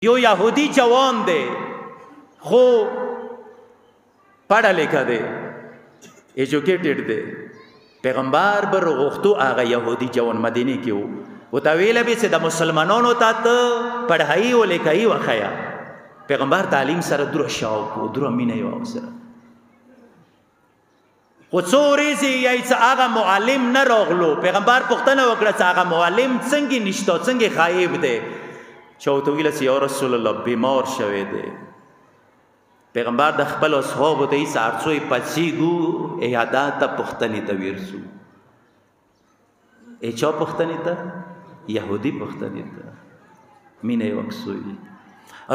یو یهودی جوان دی خو پڑھا لکھا دی ایجوکیٹڈ دی پیغمبر بر غختو آغا یهودی جوان مدینه کې وو ورته ویله به چې د مسلمانانو ته پڑھائی و لیکائی وخیا پیغمبر تعلیم سره دوره شوق و دوره مینه یې سره خو څو ورځې یې چې هغه معلم نه راغلو پیغمبر پوښتنه وکړه چې هغه معلم څنګه نشته څنګه غایب دی چې ورته ویله چې یا رسول الله بیمار شوی دی پیغمبر د خپل اصحابو ته یې سارڅوی پچیګو ایادا ته پوښتنې ته ورسو ای چا پوښتنې ته یهودي پوښتنې ته مینه یې وکسوی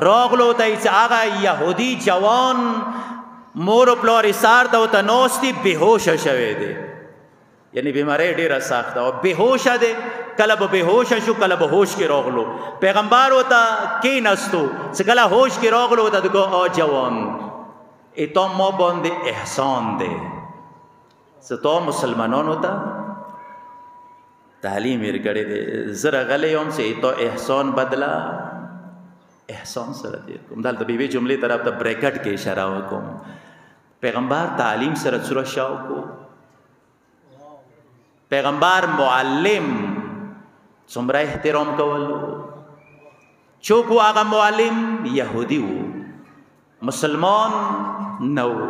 راغلو ته یې چې هغه یهودي جوان مور و پلار سار ته ورته ناستي بېهوشه شوی دی یعنی بیماری ډېره سخته او بېهوشه دی کله به بېهوشه شو کله به هوش کې راغلو پیغمبر ورته کېناستو چې کله هوش کې راغلو ورته دګو جوان ای تا ما باندې احسان دی چې تا مسلمانانو ته تعلیم یې کړی دی زه راغلی یم چې تا احسان بدله احسان سره دی کوم دلته بیوی جملې طرف ته بریکټ کې اشاره وکوم پیغمبر تعلیم سره څومره شوق و پیغمبر معلم څومره احترام کولو څوک و هغه معلم یهودي و مسلمان نه و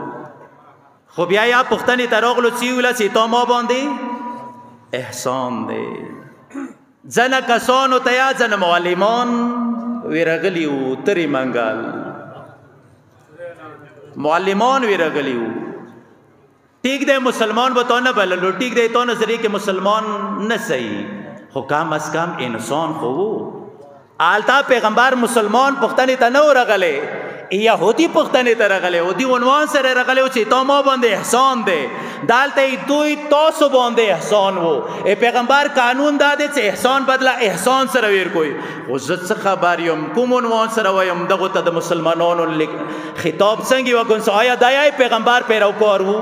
خو بیا یا پوښتنې ته راغلو چې ویله چې تا ما باندې احسان دی ځنه کسانو ته یا ځنه معلمان ویرغلی و تری منګل معلمان ویرغلی و ٹھیک دے مسلمان به تو نه بللو ٹھیک دے تو نظریه کې مسلمان نه صحیح خو کم از کم انسان خو آلتا پیغمبر مسلمان پختنې ته نه ورغلی یهودي پختنې ته رغلی او دی عنوان سره رغلی چې تا ما باندې احسان دی دالته دوی تاسو باندې احسان وو ای پیغمبر قانون دا دی چې احسان بدله احسان سره ویر کوي خو زه څه خبر یم کوم عنوان سره وایم دغو ته د مسلمانانو خطاب څنګه وکړم آیا دا یې پیغمبر پیروکار وو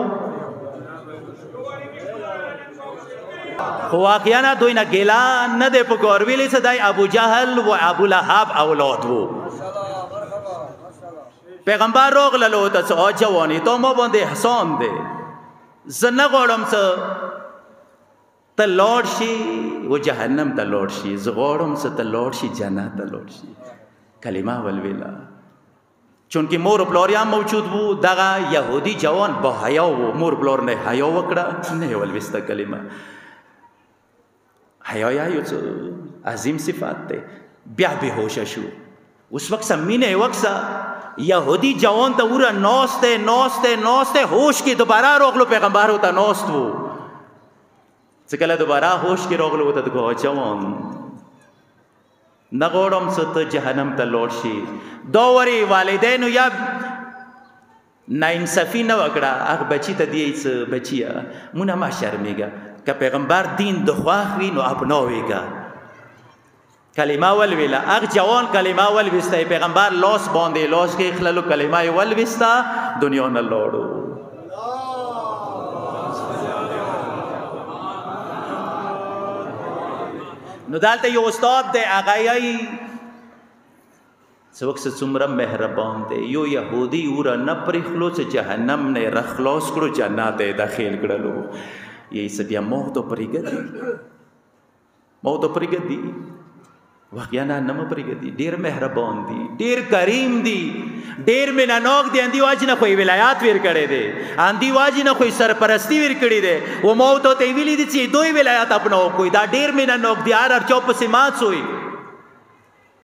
خو واقعا دوی نه ګیله نه دی پکار ویلې څه دی ابو جهل و ابو لهب اولاد وو پیغمبر راغللو ته چې جوانی تا ما باندې احسان دی زه نه غواړم چې ته لاړ شي و جهنم ته لاړ شي زه غواړم چې ته لاړ شي جنت ته لاړ شي کلمه ولویله چونکې مور و پلار هم موجود وو دغه یهودي جوان با حیا وو مور پلار نه حیا وکړه نه یې ولویسته کلمه حیا یو عظیم صفات دی بیا بېهوشه شو اوس وقت مینه وقت یهودی جوان ته وره ناسته هوش کې دوباره راغلو پیغمبر ورته ناست وو چې کله دوباره هوش کې راغلو ورته دغه جوان نه غواړم چې ته جهنم ته لاړ شي دا ورې والدینو یا ناانصافي نه وکړه هغه بچي ته دی چې بچیه مونږ ما شرمېږه که پیغمبر دین د خوښ وي نو اپناویږه کلمه ولویله هغه جوان کلمه ولویسته پیغمبر لاس باندې لاس کې خللو کلمه ولویسته دنیا نه لاړو نو دلته یو استاد دی هغه یې څوک څومره مهربان دی یو یهودي وره نه پرېښلو چې جهنم نه یې راخلاص کړو جنت یې داخل کړلو یې څه بیا موت پرېږدي واقعا نه مې پرېږدي ډېر مهربان دي ډېر کریم دي ډېر مینهناک دي اندي واجې نه خو یې ولایات ویر کړی دی اندي واجې نه خو یې سرپرستي ویر کړی دی و ما ورته ویلي دي چې دوی ولایات اپناو کوي دا ډېر مینهناک دي هر چا پسې مات سوی